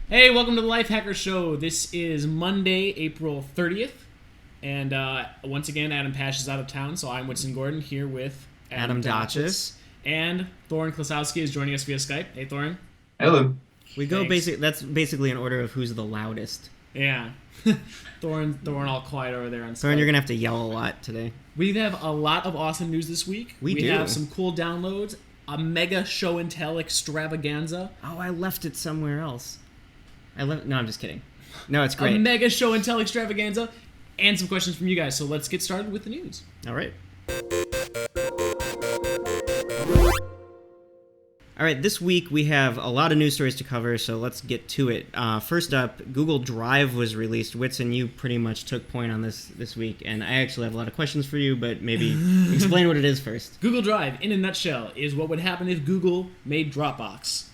Hey, welcome to the Lifehacker Show. This is Monday, April 30th. And once again, Adam Pash is out of town, so I'm Whitson Gordon here with Adam Dotches. And Thorin Klasowski is joining us via Skype. Hey, Thorin. Hello. We go that's basically an order of who's the loudest. Yeah. Thorin all quiet over there on Skype. Thorin, you're going to have to yell a lot today. We have a lot of awesome news this week. We do. do. Have some cool downloads, a mega show and tell extravaganza. Oh, I left it somewhere else. No, I'm just kidding. No, it's great. A mega show and tell extravaganza, and some questions from you guys. So let's get started with the news. All right. All right, this week we have a lot of news stories to cover, so let's get to it. First up, Google Drive was released. Whitson, you pretty much took point on this week, and I actually have a lot of questions for you, but maybe explain what it is first. Google Drive, in a nutshell, is what would happen if Google made Dropbox.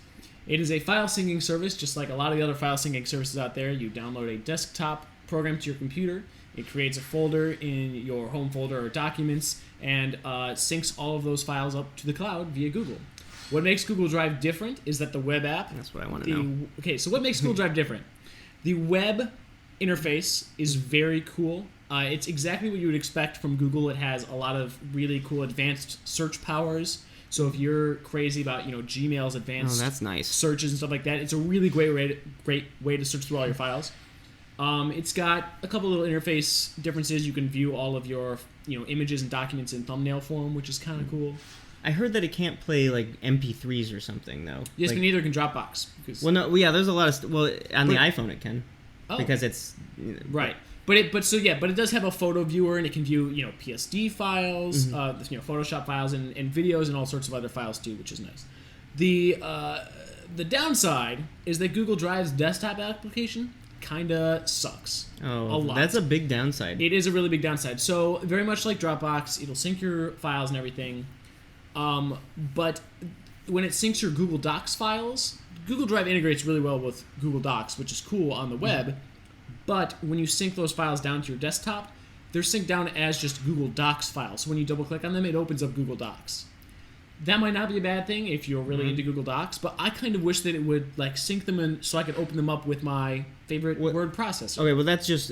It is a file syncing service, just like a lot of the other file syncing services out there. You download a desktop program to your computer. It creates a folder in your home folder or documents and syncs all of those files up to the cloud via Google. What makes Google Drive different is that the web app... That's what I want to know. Okay, so what makes Google Drive different? The web interface is very cool. It's exactly what you would expect from Google. It has a lot of really cool advanced search powers. So if you're crazy about, Gmail's advanced that's nice. searches and stuff like that, it's a really great way to search through all your files. It's got a couple little interface differences. You can view all of your, images and documents in thumbnail form, which is kind of cool. I heard that it can't play like MP3s or something though. Yes, like, but neither can Dropbox. There's a lot of on the iPhone it can, because it's right. But it does have a photo viewer, and it can view PSD files, Photoshop files, and videos, and all sorts of other files too, which is nice. The downside is that Google Drive's desktop application kinda sucks. A lot. That's a big downside. It is a really big downside. So very much like Dropbox, it'll sync your files and everything, but when it syncs your Google Docs files, Google Drive integrates really well with Google Docs, which is cool on the web. But when you sync those files down to your desktop, they're synced down as just Google Docs files. So when you double click on them, it opens up Google Docs. That might not be a bad thing if you're really into Google Docs, but I kind of wish that it would sync them in so I could open them up with my favorite word processor. Okay, well that's just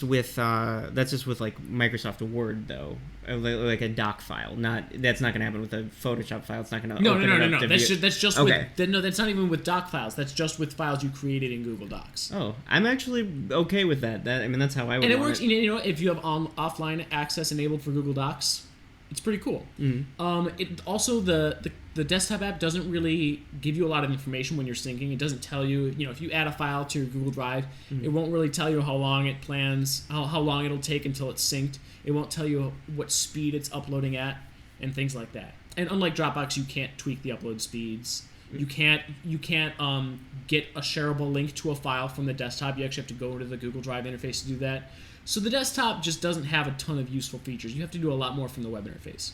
with like Microsoft Word though, like a doc file. That's not going to happen with a Photoshop file. It's not going to No. That's just okay. That's not even with doc files. That's just with files you created in Google Docs. Oh, I'm actually okay with that. That's how I would. And it works. If you have offline access enabled for Google Docs, it's pretty cool. Mm-hmm. It also the desktop app doesn't really give you a lot of information when you're syncing. It doesn't tell you, if you add a file to your Google Drive, it won't really tell you how long it plans, how long it'll take until it's synced. It won't tell you what speed it's uploading at and things like that. And unlike Dropbox, you can't tweak the upload speeds. You can't get a shareable link to a file from the desktop. You actually have to go to the Google Drive interface to do that. So the desktop just doesn't have a ton of useful features. You have to do a lot more from the web interface.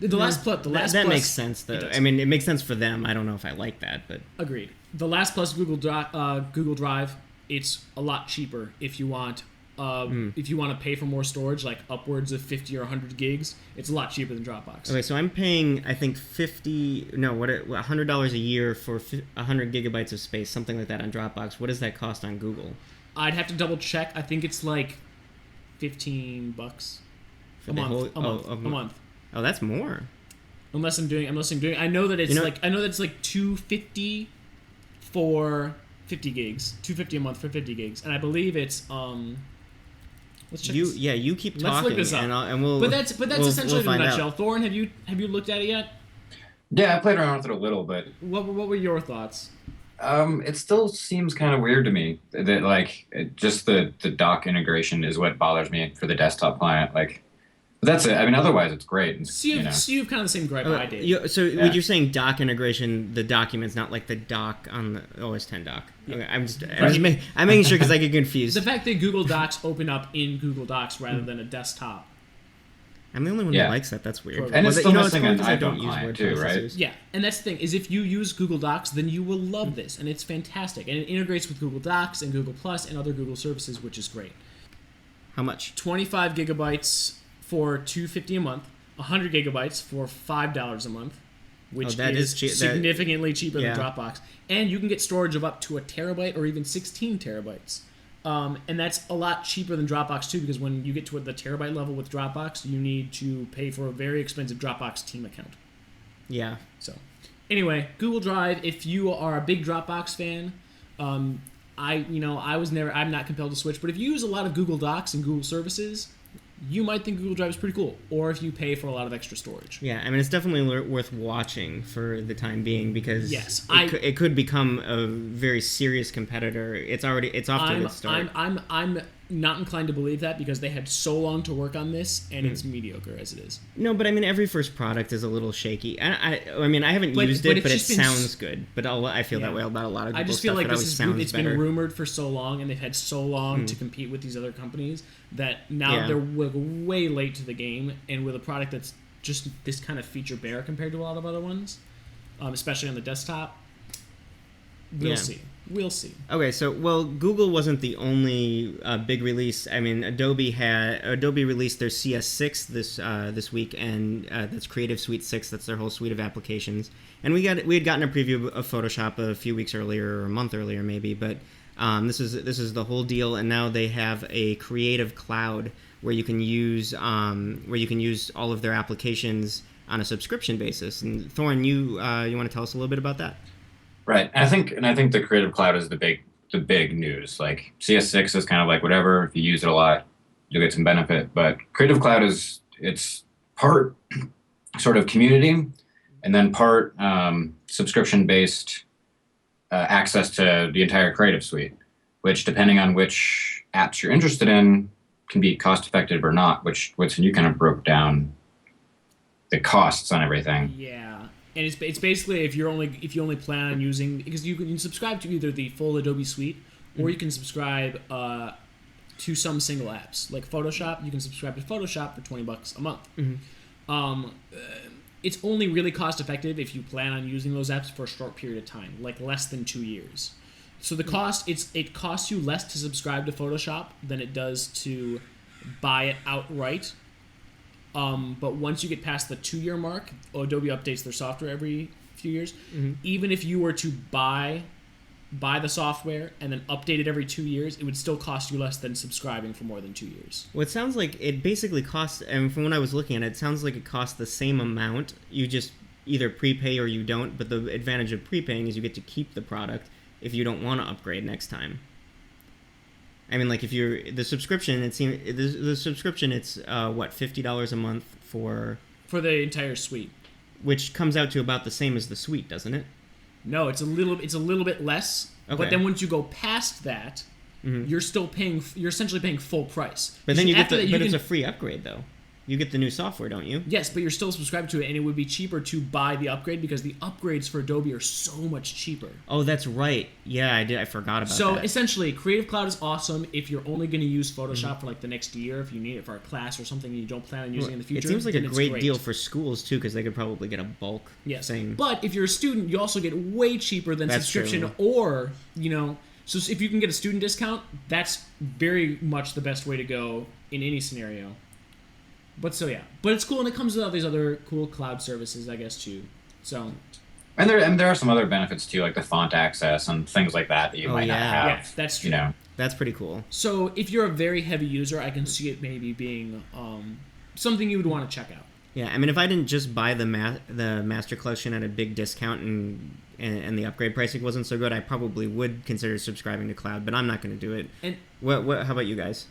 That makes sense though. I mean, it makes sense for them. I don't know if I like that, but agreed. The Last Plus Google Drive, it's a lot cheaper if you want. If you want to pay for more storage, like upwards of 50 or 100 gigs, it's a lot cheaper than Dropbox. Okay, so I'm paying, I think $100 a year for 100 gigabytes of space, something like that on Dropbox. What does that cost on Google? I'd have to double check. I think it's like $15 a month. Oh, that's more. Unless I'm doing. I know that it's like $250 for 50 gigs. $250 a month for 50 gigs, and I believe it's Let's check. You keep talking. Let's look this up. And we'll. But that's essentially we'll in a nutshell. Thorin, have you looked at it yet? Yeah, I played around with it a little bit. What were your thoughts? It still seems kind of weird to me that just the dock integration is what bothers me for the desktop client. But that's it. I mean, otherwise it's great. So you have kind of the same gripe I did. When you're saying dock integration, the documents, not like the dock on the OS 10 dock. Yeah. Okay, I'm making sure because I get confused. The fact that Google Docs open up in Google Docs rather than a desktop. I'm the only one who likes that. That's weird. And it's still missing an iPhone client too, right? Yeah, and that's the thing, is if you use Google Docs, then you will love this, and it's fantastic. And it integrates with Google Docs and Google Plus and other Google services, which is great. How much? 25 gigabytes for $250 a month, 100 gigabytes for $5 a month. which that is is cheap. significantly cheaper Yeah. than Dropbox. And you can get storage of up to 1 terabyte or even 16 terabytes. And that's a lot cheaper than Dropbox too, because when you get to the terabyte level with Dropbox, you need to pay for a very expensive Dropbox team account. Yeah. So, anyway, Google Drive. If you are a big Dropbox fan, I'm not compelled to switch. But if you use a lot of Google Docs and Google services, you might think Google Drive is pretty cool. Or if you pay for a lot of extra storage. Yeah, I mean, it's definitely worth watching for the time being because yes, it could become a very serious competitor. It's off to a good start. I'm not inclined to believe that because they had so long to work on this and it's mediocre as it is. No, but I mean, every first product is a little shaky. I haven't used it, but it sounds good. But I feel that way about a lot of Google I just feel stuff. like it's been rumored for so long, and they've had so long to compete with these other companies that now they're way late to the game, and with a product that's just this kind of feature bare compared to a lot of other ones, especially on the desktop. We'll see. Okay, so Google wasn't the only big release. I mean, Adobe released their CS6 this week, and that's Creative Suite 6. That's their whole suite of applications. And we had gotten a preview of Photoshop a few weeks earlier, or a month earlier maybe. But this is the whole deal. And now they have a Creative Cloud where you can use all of their applications on a subscription basis. And Thorne, you want to tell us a little bit about that? Right. I think the Creative Cloud is the big news. Like CS6 is kind of like whatever. If you use it a lot, you'll get some benefit. But Creative Cloud it's part sort of community and then part subscription-based access to the entire Creative Suite, which depending on which apps you're interested in can be cost-effective or not, which you kind of broke down the costs on everything. Yeah. And it's basically if you only plan on using, because you can subscribe to either the full Adobe Suite or you can subscribe to some single apps like Photoshop. You can subscribe to Photoshop for $20 a month. It's only really cost effective if you plan on using those apps for a short period of time, like less than 2 years. So the cost it costs you less to subscribe to Photoshop than it does to buy it outright. But once you get past the 2-year mark, Adobe updates their software every few years. Even if you were to buy the software and then update it every 2 years, it would still cost you less than subscribing for more than 2 years. Well, it sounds like it basically costs, and from what I was looking at, it sounds like it costs the same amount. You just either prepay or you don't, but the advantage of prepaying is you get to keep the product if you don't want to upgrade next time. I mean, like if you're the subscription, it's what, $50 a month for the entire suite, which comes out to about the same as the suite, doesn't it? No, it's a little bit less. Okay. But then once you go past that, you're essentially paying full price. But then it's a free upgrade though. You get the new software, don't you? Yes, but you're still subscribed to it, and it would be cheaper to buy the upgrade because the upgrades for Adobe are so much cheaper. Oh, that's right. Yeah, I forgot about that. So essentially, Creative Cloud is awesome if you're only going to use Photoshop for like the next year, if you need it for a class or something and you don't plan on using it in the future. It seems like a great deal for schools too, because they could probably get a bulk thing. But if you're a student, you also get way cheaper than subscription, true. Or so if you can get a student discount, that's very much the best way to go in any scenario. But it's cool, and it comes with all these other cool cloud services, I guess, too. So, and there are some other benefits too, like the font access and things like that you might not have. Yeah, that's true. That's pretty cool. So, if you're a very heavy user, I can see it maybe being something you would want to check out. Yeah, I mean, if I didn't just buy the Master Collection at a big discount and the upgrade pricing wasn't so good, I probably would consider subscribing to cloud. But I'm not going to do it. And what? How about you guys?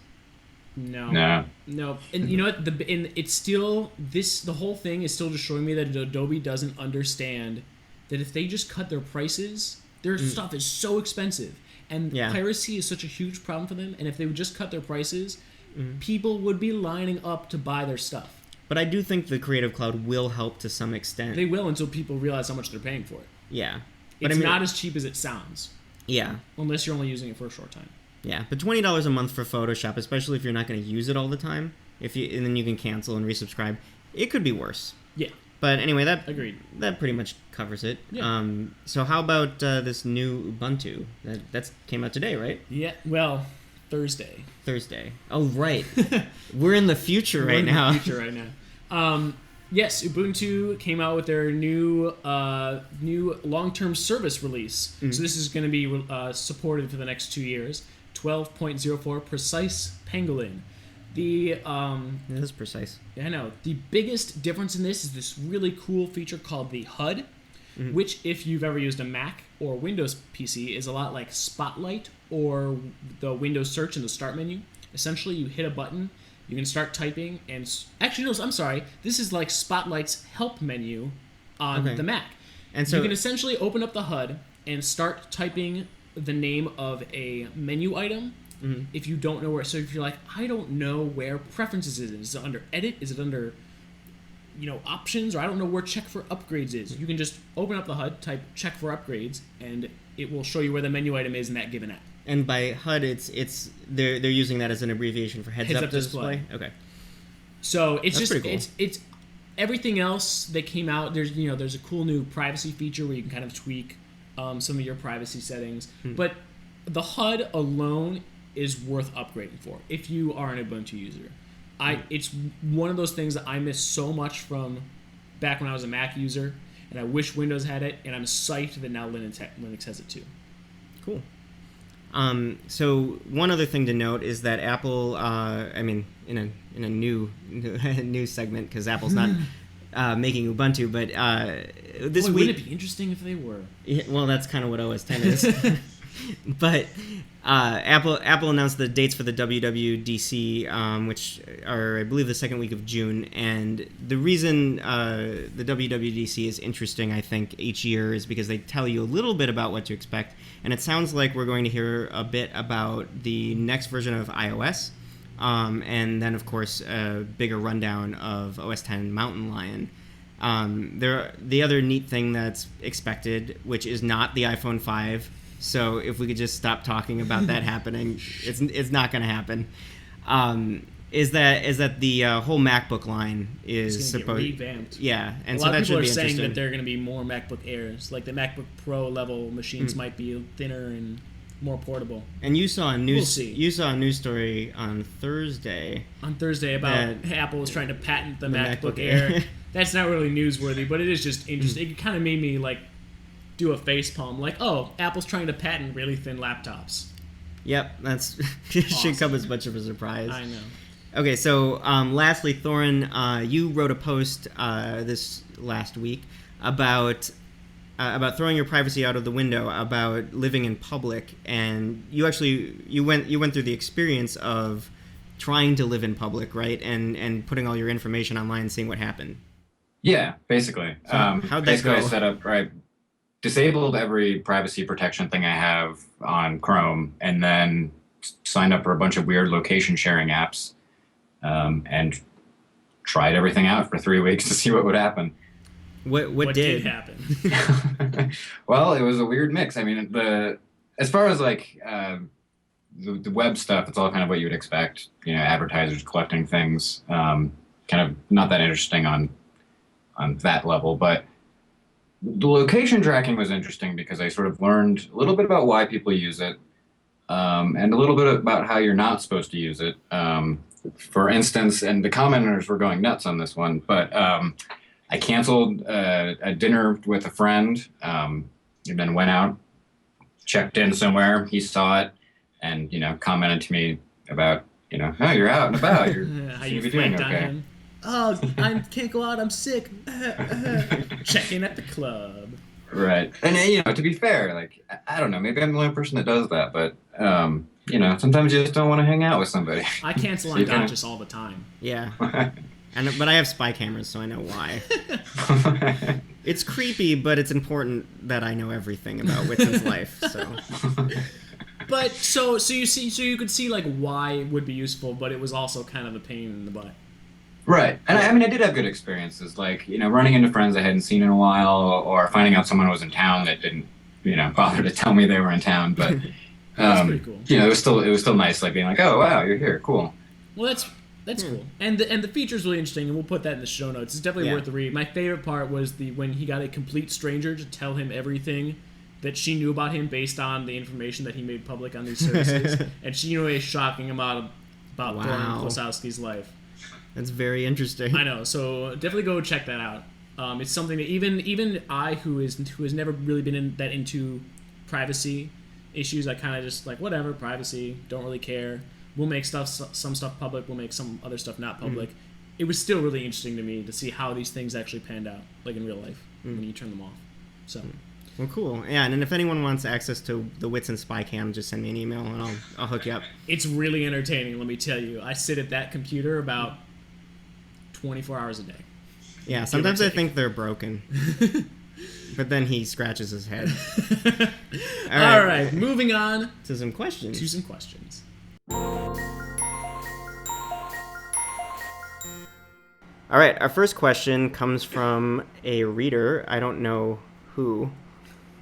No. And you know what? The whole thing is still just showing me that Adobe doesn't understand that if they just cut their prices, their stuff is so expensive. And piracy is such a huge problem for them. And if they would just cut their prices, people would be lining up to buy their stuff. But I do think the Creative Cloud will help to some extent. They will until people realize how much they're paying for it. Yeah. It's not as cheap as it sounds. Yeah. Unless you're only using it for a short time. Yeah, but $20 a month for Photoshop, especially if you're not going to use it all the time, and then you can cancel and resubscribe, it could be worse. Yeah. But anyway, agreed. That pretty much covers it. Yeah. So how about this new Ubuntu? That came out today, right? Yeah. Well, Thursday. Oh, right. We're in the future right now. Yes, Ubuntu came out with their new long-term service release. So this is going to be supported for the next 2 years. 12.04 Precise Pangolin. It is precise. Yeah, I know. The biggest difference in this is this really cool feature called the HUD, which, if you've ever used a Mac or Windows PC, is a lot like Spotlight or the Windows search in the Start menu. Essentially, you hit a button, you can start typing, and... Actually, no, I'm sorry. This is like Spotlight's help menu on the Mac. And so you can essentially open up the HUD and start typing the name of a menu item if you don't know where. So if you're like, I don't know where preferences is. Is it under edit? Is it under, options? Or I don't know where check for upgrades is. You can just open up the HUD, type check for upgrades, and it will show you where the menu item is in that given app. And by HUD, it's they're using that as an abbreviation for heads-up display. Okay. So it's That's pretty cool. it's everything else that came out. There's a cool new privacy feature where you can kind of tweak some of your privacy settings. But the HUD alone is worth upgrading for if you are an Ubuntu user. It's one of those things that I miss so much from back when I was a Mac user, and I wish Windows had it, and I'm psyched that now Linux has it too. Cool. So one other thing to note is that Apple, in a new segment, because Apple's not making Ubuntu, but this week... Wouldn't it be interesting if they were? Yeah, well, that's kind of what OS X is. But Apple announced the dates for the WWDC, which are, I believe, the second week of June. And the reason the WWDC is interesting, I think, each year is because they tell you a little bit about what to expect. And it sounds like we're going to hear a bit about the next version of iOS. And then, of course, a bigger rundown of OS X Mountain Lion. The other neat thing that's expected, which is not the iPhone 5. So if we could just stop talking about that happening, it's not going to happen. Is that the whole MacBook line is supposed to get revamped? Yeah, and a lot of people are saying that there are going to be more MacBook Airs, like the MacBook Pro level machines might be thinner and more portable. And you saw a news story on Thursday. About Apple was trying to patent the MacBook Air. That's not really newsworthy, but it is just interesting. It kind of made me do a facepalm, like, oh, Apple's trying to patent really thin laptops. Yep, that's should come as much of a surprise. I know. Okay, so lastly, Thorin, you wrote a post this last week about throwing your privacy out of the window, about living in public, and you went through the experience of trying to live in public, right, and putting all your information online and seeing what happened. Yeah, basically. So how'd that go? I set up disabled every privacy protection thing I have on Chrome, and then signed up for a bunch of weird location sharing apps, and tried everything out for 3 weeks to see what would happen. What did happen? Well, it was a weird mix. I mean, as far as the web stuff, it's all kind of what you would expect. Advertisers collecting things. Kind of not that interesting on that level, but the location tracking was interesting because I sort of learned a little bit about why people use it, and a little bit about how you're not supposed to use it. For instance, and the commenters were going nuts on this one, but I canceled a dinner with a friend, and then went out, checked in somewhere. He saw it, and commented to me about oh, you're out and about. How you doing? Okay. Oh, I can't go out. I'm sick. Checking at the club. Right, and to be fair, I don't know. Maybe I'm the only person that does that, but sometimes you just don't want to hang out with somebody. I cancel on Dodges all the time. Yeah, but I have spy cameras, so I know why. It's creepy, but it's important that I know everything about Whitson's life. So. But so you could see why it would be useful, but it was also kind of a pain in the butt. Right. And I did have good experiences, running into friends I hadn't seen in a while, or finding out someone was in town that didn't, bother to tell me they were in town. But, that's pretty cool. It was still nice, being oh, wow, you're here. Cool. Well, that's cool. And the feature's really interesting, and we'll put that in the show notes. It's definitely worth the read. My favorite part was when he got a complete stranger to tell him everything that she knew about him based on the information that he made public on these services. And she knew a shocking amount about Thorin Klosowski's life. That's very interesting. I know. So definitely go check that out. It's something that even I, who has never really been into privacy issues, I kind of just like, whatever, privacy, don't really care. We'll make some stuff public. We'll make some other stuff not public. It was still really interesting to me to see how these things actually panned out, like in real life, when you turn them off. So. Well, cool. Yeah, and if anyone wants access to the Wits and Spy Cam, just send me an email and I'll hook you up. It's really entertaining, let me tell you. I sit at that computer about 24 hours a day. Yeah, sometimes I think they're broken. But then he scratches his head. All right, moving on to some questions. All right, our first question comes from a reader. I don't know who.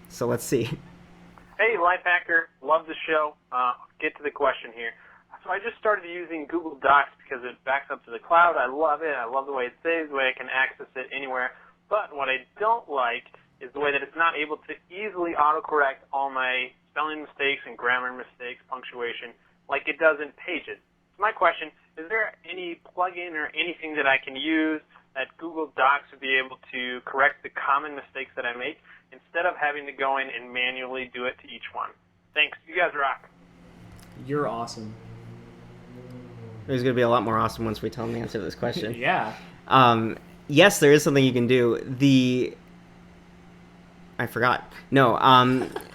So let's see. Hey, Lifehacker. Love the show. Get to the question here. So I just started using Google Docs because it backs up to the cloud. I love it. I love the way it saves, the way I can access it anywhere. But what I don't like is the way that it's not able to easily autocorrect all my spelling mistakes and grammar mistakes, punctuation, like it does in Pages. So my question, is there any plugin or anything that I can use that Google Docs would be able to correct the common mistakes that I make instead of having to go in and manually do it to each one? Thanks. You guys rock. You're awesome. There's going to be a lot more awesome once we tell him the answer to this question. Yeah. Yes, there is something you can do. I forgot. No.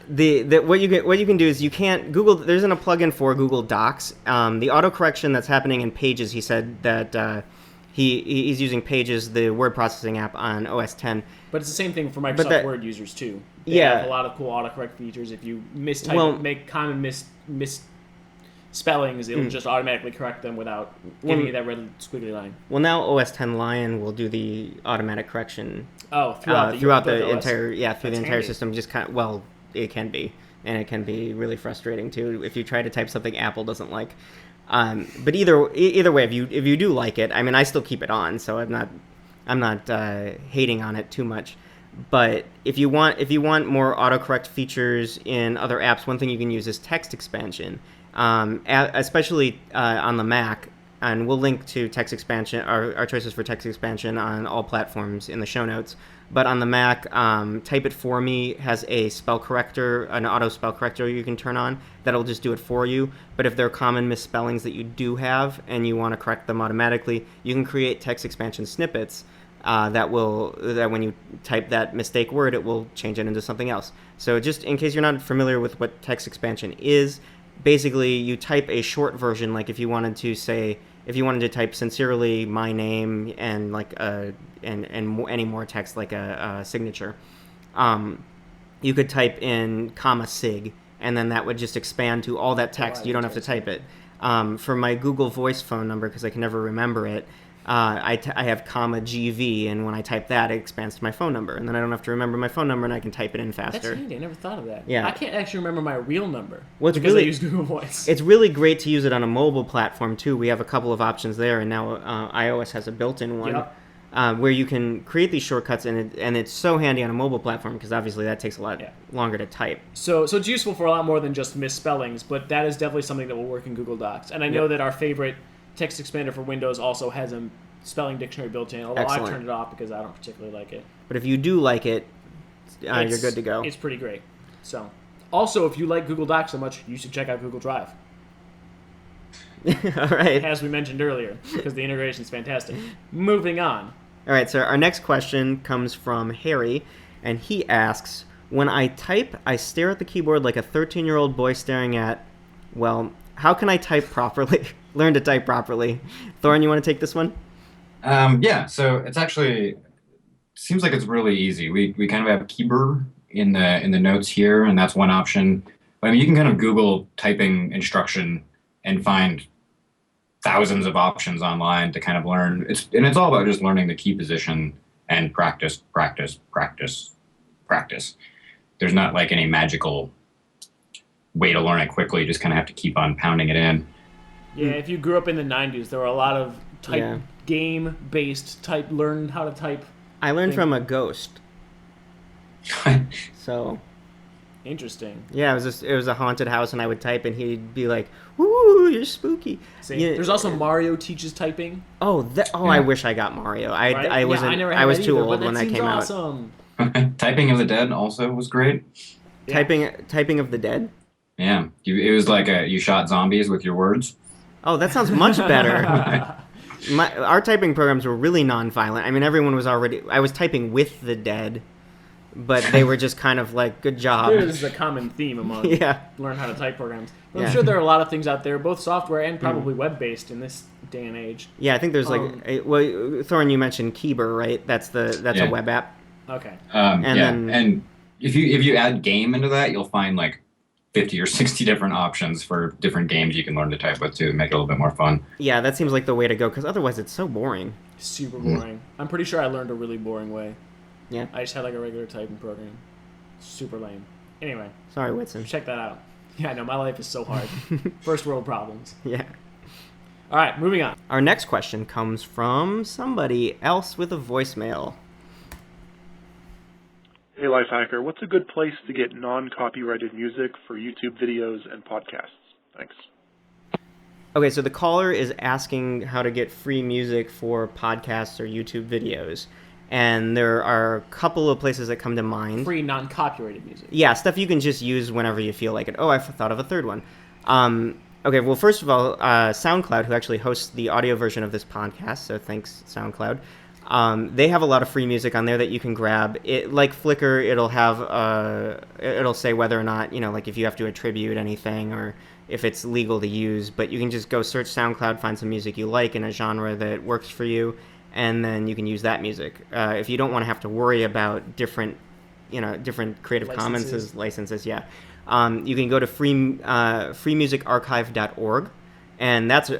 What you can do is you can't Google. There isn't a plugin for Google Docs. The autocorrection that's happening in Pages. He said that he's using Pages, the word processing app on OS X. But it's the same thing for Microsoft Word users too. They have a lot of cool autocorrect features. If you make common misspellings, it'll just automatically correct them without giving you that red squiggly line. Well, now OS X Lion will do the automatic correction. Throughout the entire the entire handy. system. Just it can be, and it can be really frustrating too if you try to type something Apple doesn't like. But either way, if you do like it, I mean, I still keep it on, so I'm not hating on it too much. But if you want more autocorrect features in other apps, one thing you can use is text expansion, especially on the Mac. And we'll link to text expansion, our choices for text expansion on all platforms in the show notes. But on the Mac, Type It For Me has a spell corrector, an auto spell corrector you can turn on that'll just do it for you. But if there are common misspellings that you do have and you want to correct them automatically, you can create text expansion snippets that when you type that mistake word, it will change it into something else. So just in case you're not familiar with what text expansion is, basically you type a short version, like if you wanted to type sincerely my name and like any more text like a signature, you could type in sig, and then that would just expand to all that text. You don't have to type it. For my Google Voice phone number, because I can never remember it, I have GV, and when I type that, it expands to my phone number, and then I don't have to remember my phone number, and I can type it in faster. That's handy. I never thought of that. Yeah. I can't actually remember my real number because I use Google Voice. It's really great to use it on a mobile platform, too. We have a couple of options there, and now iOS has a built-in one where you can create these shortcuts, and it's so handy on a mobile platform because obviously that takes a lot longer to type. So it's useful for a lot more than just misspellings, but that is definitely something that will work in Google Docs. And I know that our favorite text expander for Windows also has a spelling dictionary built in, although I've turned it off because I don't particularly like it. But if you do like it, you're good to go. It's pretty great. So, also, if you like Google Docs so much, you should check out Google Drive. All right. As we mentioned earlier, because the integration is fantastic. Moving on. All right, so our next question comes from Harry, and he asks, when I type, I stare at the keyboard like a 13-year-old boy staring at, well, how can I type properly? Learn to type properly. Thorin, you want to take this one? So it's actually seems like it's really easy. We kind of have keyboard in the notes here, and that's one option. But I mean, you can kind of Google typing instruction and find thousands of options online to kind of learn. It's all about just learning the key position and practice. There's not like any magical way to learn it quickly. You just kind of have to keep on pounding it in. Yeah, if you grew up in the 90s, there were a lot of game-based learn how to type. I learned from a ghost. So, Interesting. Yeah, it was a haunted house, and I would type, and he'd be like, "Ooh, you're spooky." Yeah. There's also Mario teaches typing. Oh, I wish I got Mario. I was too old when that came awesome. out. Typing of the Dead also was great. Yeah. Typing of the Dead. Yeah, it was like you shot zombies with your words. Oh, that sounds much better. Our typing programs were really non-violent. I mean, everyone was already. I was typing with the dead, but they were just kind of like, "Good job." This is a common theme among learn how to type programs. But I'm sure there are a lot of things out there, both software and probably web-based in this day and age. Yeah, I think there's Thorin, you mentioned Keeber, right? That's a web app. Okay. And if you add game into that, you'll find like 50 or 60 different options for different games you can learn to type with to make it a little bit more fun. Yeah, that seems like the way to go, because otherwise it's so boring. Super boring. I'm pretty sure I learned a really boring way. Yeah. I just had like a regular typing program. Super lame. Anyway. Sorry, Whitson. Check that out. Yeah, no, my life is so hard. First world problems. Yeah. All right, moving on. Our next question comes from somebody else with a voicemail. Hey, Lifehacker, what's a good place to get non-copyrighted music for YouTube videos and podcasts? Thanks. Okay, so the caller is asking how to get free music for podcasts or YouTube videos. And there are a couple of places that come to mind. Free non-copyrighted music. Yeah, stuff you can just use whenever you feel like it. Oh, I thought of a third one. Okay, well, first of all, SoundCloud, who actually hosts the audio version of this podcast, so thanks, SoundCloud. They have a lot of free music on there that you can grab. It, like Flickr, it'll say whether or not, like if you have to attribute anything or if it's legal to use. But you can just go search SoundCloud, find some music you like in a genre that works for you, and then you can use that music. If you don't want to have to worry about different Creative Commons licenses, you can go to freemusicarchive.org. And that's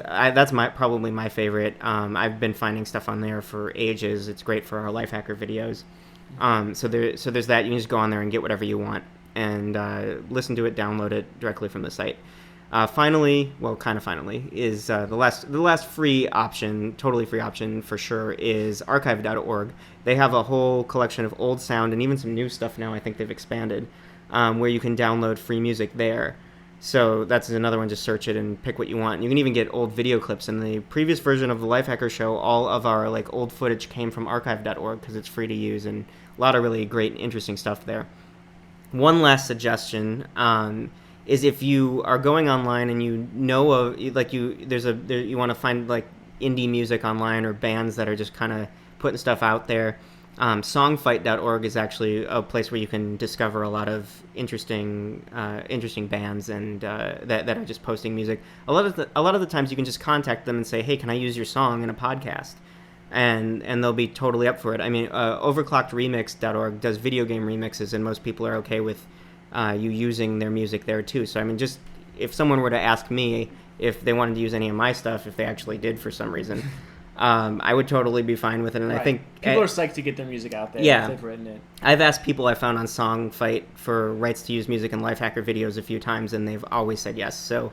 probably my favorite. I've been finding stuff on there for ages. It's great for our Lifehacker videos. So there's that. You can just go on there and get whatever you want and listen to it, download it directly from the site. Finally, is the last free option, totally free option for sure, is archive.org. They have a whole collection of old sound and even some new stuff now. I think they've expanded, where you can download free music there. So that's another one. Just search it and pick what you want. You can even get old video clips. In the previous version of the Lifehacker show, all of our old footage came from archive.org because it's free to use, and a lot of really great and interesting stuff there. One last suggestion is if you are going online and you want to find indie music online or bands that are just kind of putting stuff out there. Songfight.org is actually a place where you can discover a lot of interesting bands and that are just posting music. A lot of the times you can just contact them and say, "Hey, can I use your song in a podcast?" And they'll be totally up for it. I mean, overclockedremix.org does video game remixes, and most people are okay with you using their music there too. So I mean, just if someone were to ask me if they wanted to use any of my stuff, if they actually did for some reason. I would totally be fine with it, and I think people are psyched to get their music out there. Yeah, if they've written it. I've asked people I found on Songfight for rights to use music in Lifehacker videos a few times, and they've always said yes. So,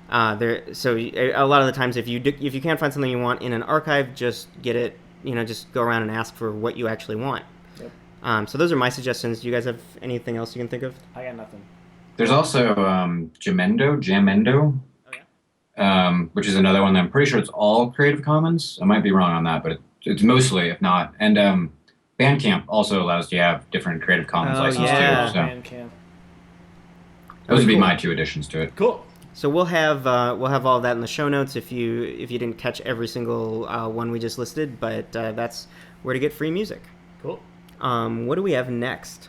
a lot of the times, if you can't find something you want in an archive, just get it. Just go around and ask for what you actually want. Yep. So those are my suggestions. Do you guys have anything else you can think of? I got nothing. There's also Jamendo. Which is another one that I'm pretty sure it's all Creative Commons. I might be wrong on that, but it's mostly, if not. And Bandcamp also allows you to have different Creative Commons licenses too. So Bandcamp. Those would be my two additions to it. Cool. So we'll have all of that in the show notes if you didn't catch every single one we just listed, but that's where to get free music. Cool. What do we have next?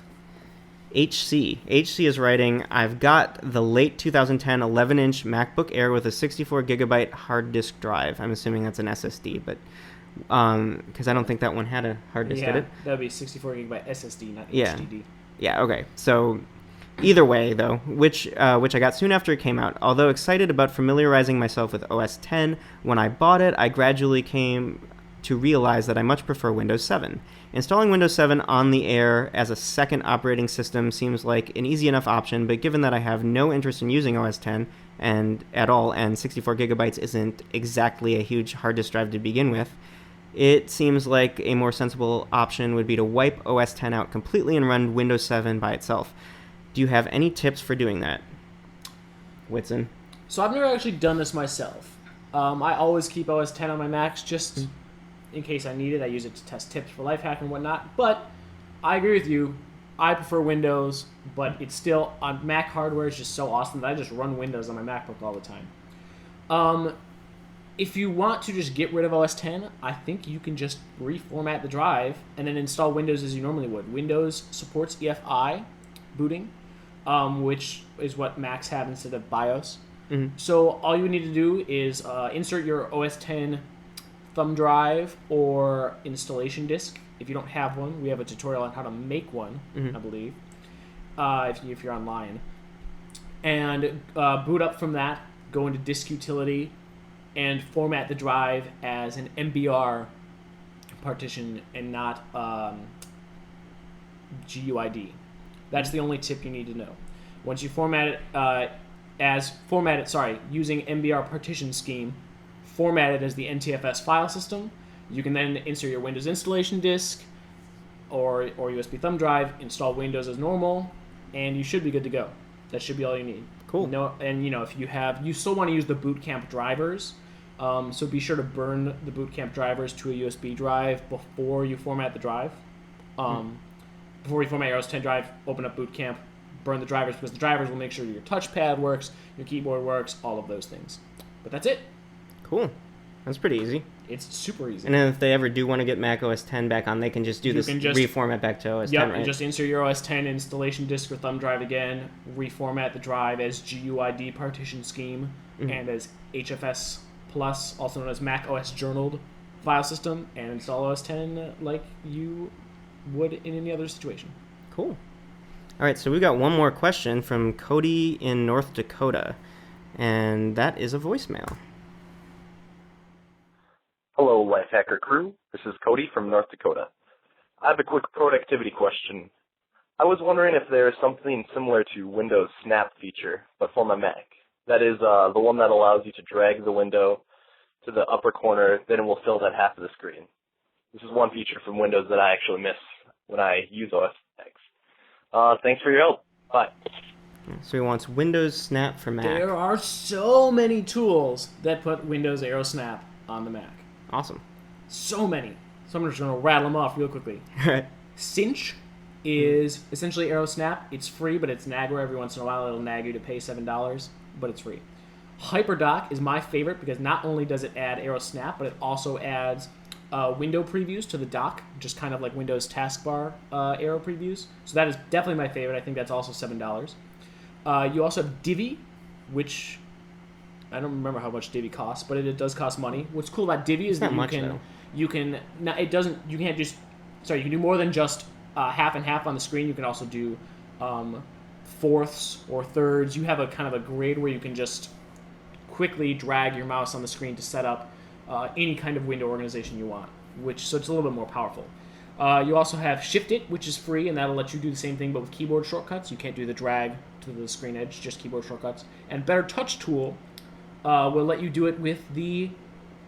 HC is writing, I've got the late 2010 11-inch MacBook Air with a 64-gigabyte hard disk drive. I'm assuming that's an SSD, but because I don't think that one had a hard disk, did it? That would be 64-gigabyte SSD, not HDD. Yeah, okay. So either way, though, which I got soon after it came out. Although excited about familiarizing myself with OS X, when I bought it, I gradually came to realize that I much prefer Windows 7. Installing Windows 7 on the Air as a second operating system seems like an easy enough option, but given that I have no interest in using OS X at all, and 64 gigabytes isn't exactly a huge hard disk drive to begin with, it seems like a more sensible option would be to wipe OS X out completely and run Windows 7 by itself. Do you have any tips for doing that, Whitson? So I've never actually done this myself. I always keep OS 10 on my Macs just in case I need it. I use it to test tips for Lifehacker and whatnot. But I agree with you. I prefer Windows, but it's still on Mac hardware. It's just so awesome that I just run Windows on my MacBook all the time. If you want to just get rid of OS 10, I think you can just reformat the drive and then install Windows as you normally would. Windows supports EFI booting, which is what Macs have instead of BIOS. Mm-hmm. So all you need to do is insert your OS 10 thumb drive or installation disk. If you don't have one, we have a tutorial on how to make one, I believe, if you're online. And boot up from that, go into Disk Utility, and format the drive as an MBR partition and not GUID. That's the only tip you need to know. Once you format it, using MBR partition scheme, format it as the NTFS file system. You can then insert your Windows installation disk or USB thumb drive, install Windows as normal, and you should be good to go. That should be all you need. Cool. And if you still want to use the Boot Camp drivers, so be sure to burn the Boot Camp drivers to a USB drive before you format the drive. Before you format your OS 10 drive, open up Boot Camp, burn the drivers, because the drivers will make sure your touchpad works, your keyboard works, all of those things. But that's it. Cool. That's pretty easy. It's super easy. And then if they ever do want to get Mac OS 10 back on, they can just reformat back to OS 10, right? Yep, just insert your OS 10 installation disk or thumb drive again, reformat the drive as GUID partition scheme and as HFS Plus, also known as Mac OS Journaled file system, and install OS 10 like you would in any other situation. Cool. All right, so we got one more question from Cody in North Dakota, and that is a voicemail. Hello, Lifehacker crew. This is Cody from North Dakota. I have a quick productivity question. I was wondering if there is something similar to Windows Snap feature, but for my Mac. That is the one that allows you to drag the window to the upper corner, then it will fill that half of the screen. This is one feature from Windows that I actually miss when I use OS X. Thanks for your help. Bye. So he wants Windows Snap for Mac. There are so many tools that put Windows Aero Snap on the Mac. Awesome. So many. So I'm just going to rattle them off real quickly. Cinch is essentially Aero Snap. It's free, but it's nag where every once in a while it'll nag you to pay $7, but it's free. HyperDoc is my favorite because not only does it add Aero Snap, but it also adds window previews to the dock, just kind of like Windows taskbar Aero previews. So that is definitely my favorite. I think that's also $7. You also have Divi, which I don't remember how much Divi costs, but it does cost money. What's cool about Divi is that you can do more than just half and half on the screen. You can also do fourths or thirds. You have a kind of a grid where you can just quickly drag your mouse on the screen to set up any kind of window organization you want, so it's a little bit more powerful. You also have Shift It, which is free, and that'll let you do the same thing, but with keyboard shortcuts. You can't do the drag to the screen edge, just keyboard shortcuts. And Better Touch Tool will let you do it with the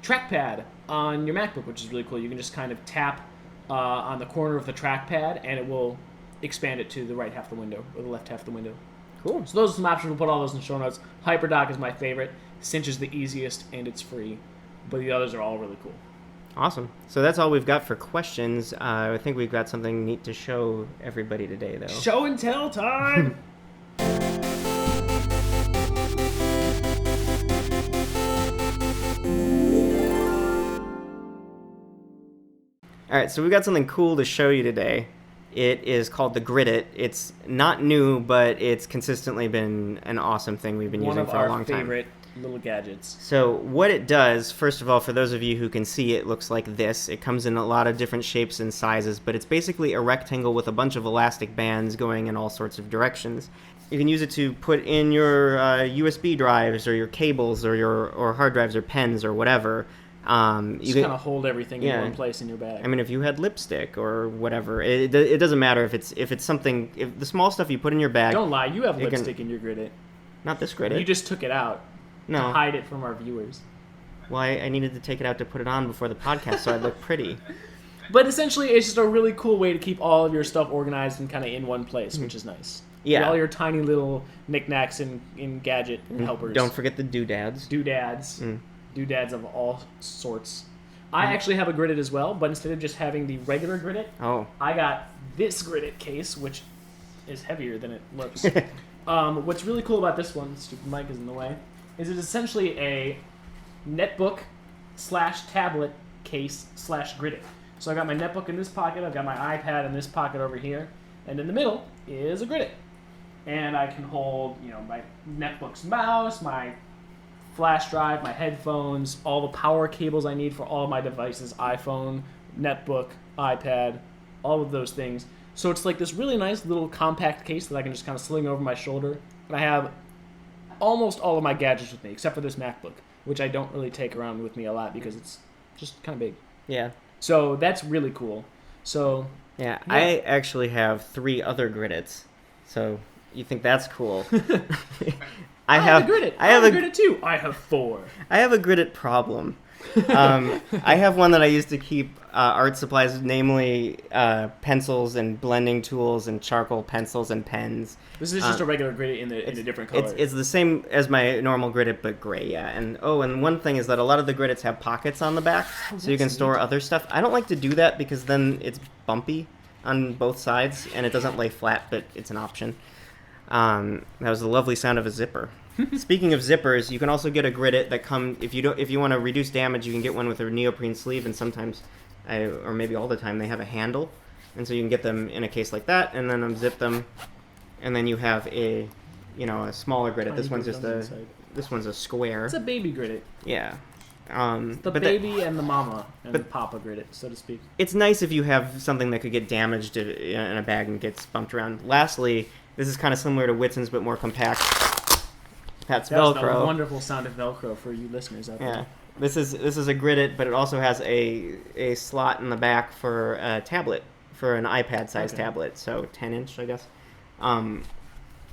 trackpad on your MacBook, which is really cool. You can just kind of tap on the corner of the trackpad, and it will expand it to the right half of the window, or the left half of the window. Cool. So those are some options. We'll put all those in the show notes. HyperDoc is my favorite. Cinch is the easiest, and it's free. But the others are all really cool. Awesome. So that's all we've got for questions. I think we've got something neat to show everybody today, though. Show and tell time! All right, so we've got something cool to show you today. It is called the Gridit. It's not new, but it's consistently been an awesome thing we've been using for a long time. One of our favorite little gadgets. So what it does, first of all, for those of you who can see, it looks like this. It comes in a lot of different shapes and sizes, but it's basically a rectangle with a bunch of elastic bands going in all sorts of directions. You can use it to put in your USB drives or your cables or hard drives or pens or whatever. Just kind of hold everything in one place in your bag. I mean, if you had lipstick or whatever, it doesn't matter if it's something. If the small stuff you put in your bag. Don't lie, you have lipstick in your Gridit. Not this Gridit. You just took it out to hide it from our viewers. Well, I needed to take it out to put it on before the podcast, so I look pretty. But essentially, it's just a really cool way to keep all of your stuff organized and kind of in one place, which is nice. Yeah. All your tiny little knickknacks and gadget helpers. Don't forget the doodads. Doodads of all sorts. I actually have a Gridit as well, but instead of just having the regular Gridit, I got this Gridit case, which is heavier than it looks. What's really cool about this one, stupid mic is in the way, is it's essentially a netbook/tablet case/Gridit. So I got my netbook in this pocket, I've got my iPad in this pocket over here, and in the middle is a Gridit. And I can hold, my netbook's mouse, my flash drive, my headphones, all the power cables I need for all of my devices, iPhone, netbook, iPad, all of those things. So it's like this really nice little compact case that I can just kind of sling over my shoulder. And I have almost all of my gadgets with me, except for this MacBook, which I don't really take around with me a lot because it's just kind of big. Yeah. So that's really cool. So yeah, I actually have 3 other Gridits. So you think that's cool? I have a Gridit. I have a Gridit too. I have 4. I have a Gridit problem. I have one that I used to keep art supplies, namely pencils and blending tools and charcoal pencils and pens. This is just a regular Gridit in a different color. It's the same as my normal Gridit, but gray, yeah. And one thing is that a lot of the Gridits have pockets on the back, so you can store other stuff. I don't like to do that because then it's bumpy on both sides, and it doesn't lay flat, but it's an option. That was the lovely sound of a zipper. Speaking of zippers, you can also get a Gridit that if you want to reduce damage, you can get one with a neoprene sleeve, and sometimes, or maybe all the time, they have a handle, and so you can get them in a case like that, and then unzip them, and then you have a smaller Gridit. This one's a square. It's a baby Gridit. Yeah. The baby and the mama and the papa Gridit, so to speak. It's nice if you have something that could get damaged in a bag and gets bumped around. Lastly, this is kind of similar to Whitson's, but more compact. That's Velcro. That was a wonderful sound of Velcro for you listeners out there. Yeah, this is a Gridit, but it also has a slot in the back for a tablet, for an iPad-sized tablet, so 10-inch, I guess. And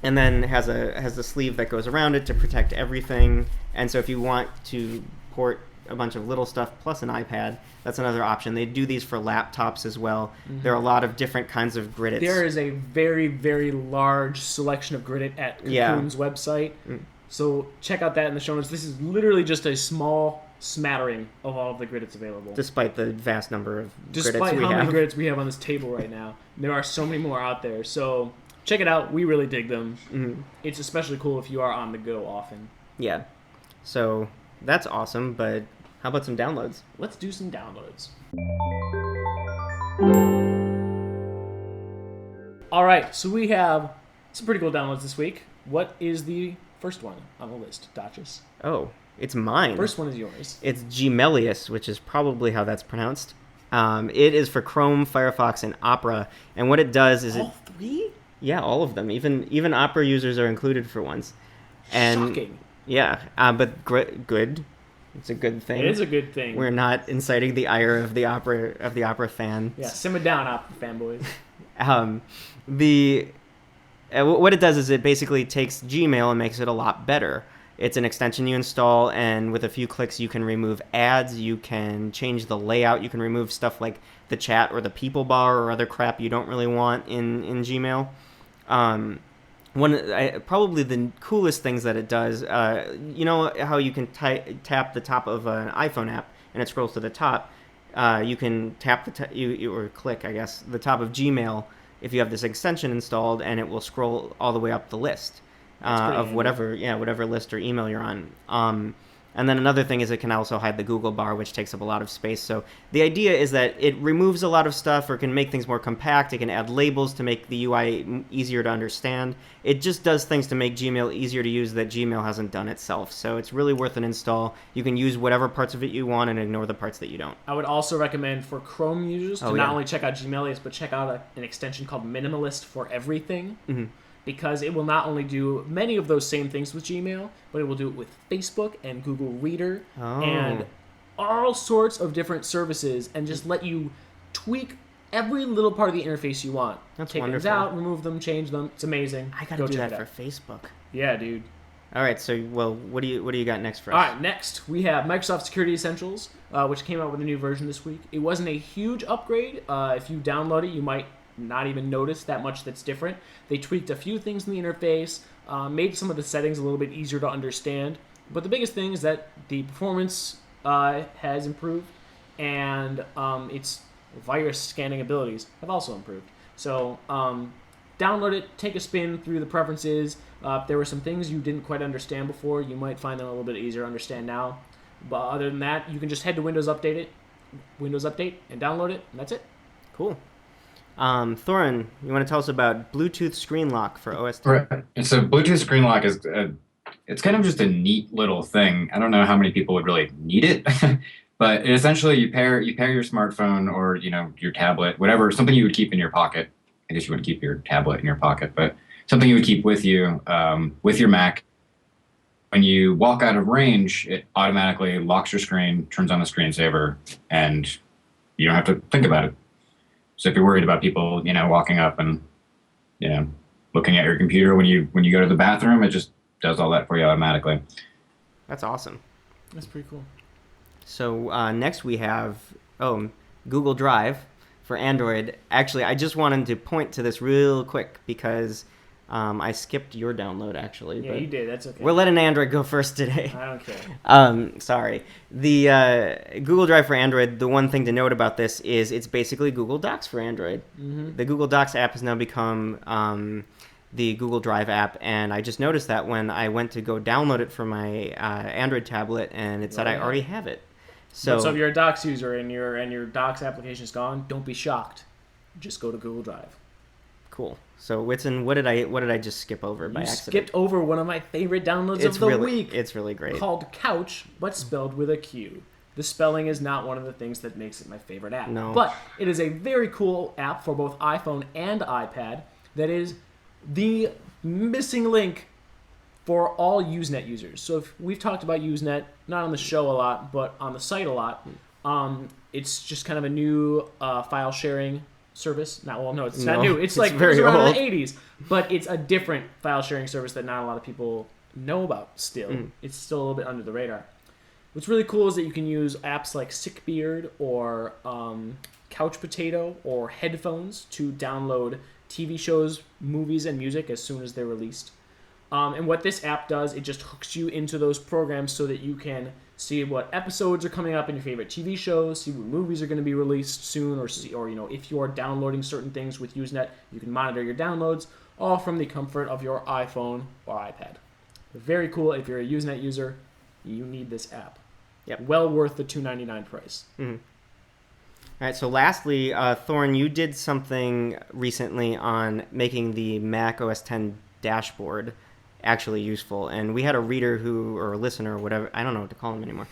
then has the sleeve that goes around it to protect everything. And so if you want to port a bunch of little stuff plus an iPad, that's another option. They do these for laptops as well. Mm-hmm. There are a lot of different kinds of Gridits. There is a very, very large selection of Gridit at Cocoon's website. So check out that in the show notes. This is literally just a small smattering of all of the Gridits available. Despite the vast number of Gridits we have. Despite how many Gridits we have on this table right now. There are so many more out there. So check it out. We really dig them. Mm-hmm. It's especially cool if you are on the go often. Yeah. So that's awesome, but how about some downloads? Let's do some downloads. All right, so we have some pretty cool downloads this week. What is the first one on the list, Dotchus? Oh, it's mine. First one is yours. It's Gmelious, which is probably how that's pronounced. It is for Chrome, Firefox, and Opera, and what it does is all 3? Yeah, all of them. Even Opera users are included for once. And shocking. Yeah, but good. It's a good thing. It is a good thing. We're not inciting the ire of the opera fan. Yeah, simmer down, Opera fanboys. What it does is it basically takes Gmail and makes it a lot better. It's an extension you install, and with a few clicks you can remove ads, you can change the layout, you can remove stuff like the chat or the people bar or other crap you don't really want in Gmail. Probably the coolest things that it does, you know how you can tap the top of an iPhone app and it scrolls to the top? You can tap or click, I guess, the top of Gmail if you have this extension installed, and it will scroll all the way up the list of whatever list or email you're on. And then another thing is it can also hide the Google bar, which takes up a lot of space. So the idea is that it removes a lot of stuff or can make things more compact. It can add labels to make the UI easier to understand. It just does things to make Gmail easier to use that Gmail hasn't done itself. So it's really worth an install. You can use whatever parts of it you want and ignore the parts that you don't. I would also recommend for Chrome users to not only check out Gmelious, but check out an extension called Minimalist for Everything. Mm-hmm. Because it will not only do many of those same things with Gmail, but it will do it with Facebook and Google Reader and all sorts of different services, and just let you tweak every little part of the interface you want. That's Take wonderful. things out, remove them, change them. It's amazing. I gotta do that for Facebook. Yeah, dude. All right, so what do you got next for us? All right, next we have Microsoft Security Essentials, which came out with a new version this week. It wasn't a huge upgrade. If you download it, you might not even notice that much that's different. They tweaked a few things in the interface, made some of the settings a little bit easier to understand. But the biggest thing is that the performance has improved, and its virus scanning abilities have also improved. So download it, take a spin through the preferences. If there were some things you didn't quite understand before, you might find them a little bit easier to understand now. But other than that, you can just head to Windows Update, and download it, and that's it. Cool. Thorin, you want to tell us about Bluetooth Screen Lock for OS X? Right. And so Bluetooth Screen Lock is it's kind of just a neat little thing. I don't know how many people would really need it, but essentially you pair your smartphone or your tablet, whatever, something you would keep in your pocket. I guess you wouldn't keep your tablet in your pocket, but something you would keep with you with your Mac. When you walk out of range, it automatically locks your screen, turns on the screensaver, and you don't have to think about it. So if you're worried about people, walking up and, looking at your computer when you go to the bathroom, it just does all that for you automatically. That's awesome. That's pretty cool. So next we have Google Drive for Android. Actually, I just wanted to point to this real quick because I skipped your download, actually. Yeah, but you did. That's okay. We're letting Android go first today. I don't care. Sorry. The Google Drive for Android, the one thing to note about this is it's basically Google Docs for Android. Mm-hmm. The Google Docs app has now become the Google Drive app, and I just noticed that when I went to go download it for my Android tablet, and it said I already have it. So if you're a Docs user and your Docs application is gone, don't be shocked. Just go to Google Drive. Cool. So Whitson, what did I just skip over by accident? Skipped over one of my favorite downloads of the week. It's really great. Called Qouch, but spelled with a Q. The spelling is not one of the things that makes it my favorite app. No. But it is a very cool app for both iPhone and iPad that is the missing link for all Usenet users. So if we've talked about Usenet, not on the show a lot, but on the site a lot. It's just kind of a new file sharing service. It's not new. It's like very around old. in the 80s, but it's a different file sharing service that not a lot of people know about still. It's still a little bit under the radar. What's really cool is that you can use apps like Sickbeard or Couch Potato or Headphones to download TV shows, movies, and music as soon as they're released. And what this app does, it just hooks you into those programs so that you can see what episodes are coming up in your favorite TV shows, see what movies are going to be released soon, or if you're downloading certain things with Usenet, you can monitor your downloads, all from the comfort of your iPhone or iPad. Very cool. If you're a Usenet user, you need this app. Yep. Well worth the $2.99 price. Mm-hmm. All right, so lastly, Thorne, you did something recently on making the Mac OS X dashboard actually useful, and we had a reader or a listener or whatever, I don't know what to call him anymore,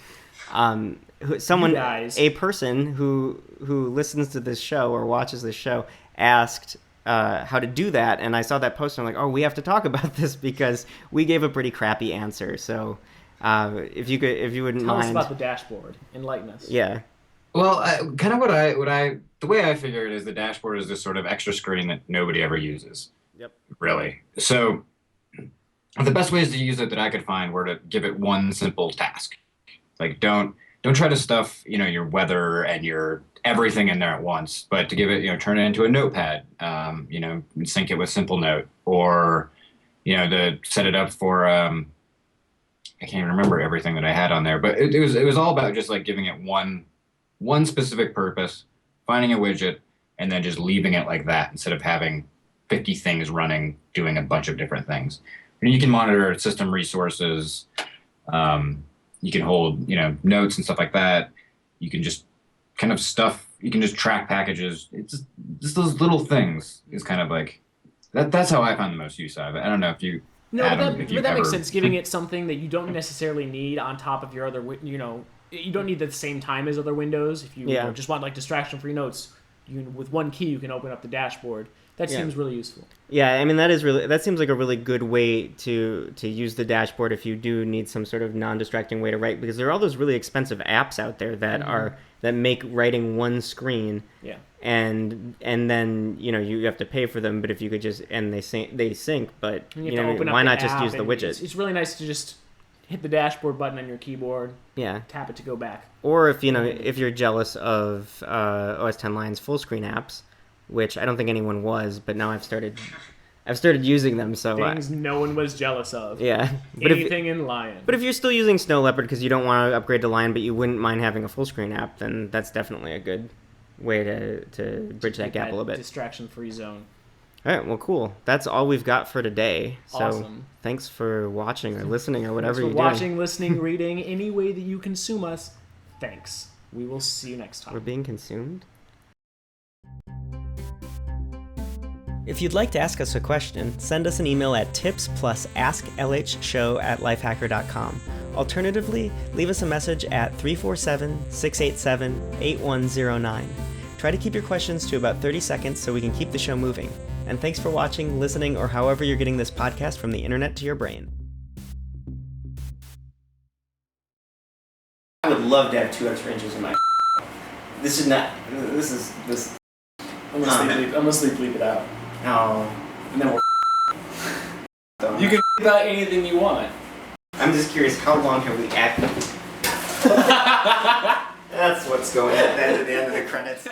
a person who listens to this show or watches this show asked how to do that, and I saw that post and I'm like, we have to talk about this because we gave a pretty crappy answer. So if you wouldn't tell mind, us about the dashboard, enlighten us. Yeah. Well, kind of the way I figure it is the dashboard is this sort of extra screen that nobody ever uses. Yep. Really. So the best ways to use it that I could find were to give it one simple task. Like don't try to stuff, your weather and your everything in there at once, but to give it, turn it into a notepad, sync it with Simple Note, or, to set it up for, I can't even remember everything that I had on there, but it was all about just like giving it one specific purpose, finding a widget, and then just leaving it like that instead of having 50 things running, doing a bunch of different things. And you can monitor system resources. You can hold, notes and stuff like that. You can just kind of stuff. You can just track packages. It's just those little things is kind of like that. That's how I found the most use out of it. I don't know if you. No, Adam, but that makes sense. Giving it something that you don't necessarily need on top of your other, you don't need the same time as other windows. If you just want like distraction-free notes, with one key you can open up the dashboard. That seems really useful. Yeah, I mean that seems like a really good way to use the dashboard if you do need some sort of non-distracting way to write, because there are all those really expensive apps out there that that make writing one screen. Yeah. And then you have to pay for them, but if you could just they sync, but why not just use the widget? It's really nice to just hit the dashboard button on your keyboard. Yeah. Tap it to go back. Or if you're jealous of OS X Lion's full screen apps, which I don't think anyone was, but now I've started using them. So Things no one was jealous of. yeah, Anything in Lion. But if you're still using Snow Leopard because you don't want to upgrade to Lion, but you wouldn't mind having a full screen app, then that's definitely a good way to bridge that gap a little bit. Distraction-free zone. All right, well, cool. That's all we've got for today. So Awesome. Thanks for watching or listening or whatever Thanks you're for watching, doing. listening, reading, any way that you consume us. Thanks. We will see you next time. We're being consumed? If you'd like to ask us a question, send us an email at tips+asklhshow@lifehacker.com. Alternatively, leave us a message at 347-687-8109. Try to keep your questions to about 30 seconds so we can keep the show moving. And thanks for watching, listening, or however you're getting this podcast from the internet to your brain. I would love to have 2 extra inches in my. This is. I'm gonna sleep bleep it out. Oh. And then you can bleep out anything you want. I'm just curious, how long have we acted? That's what's going at the end of the credits.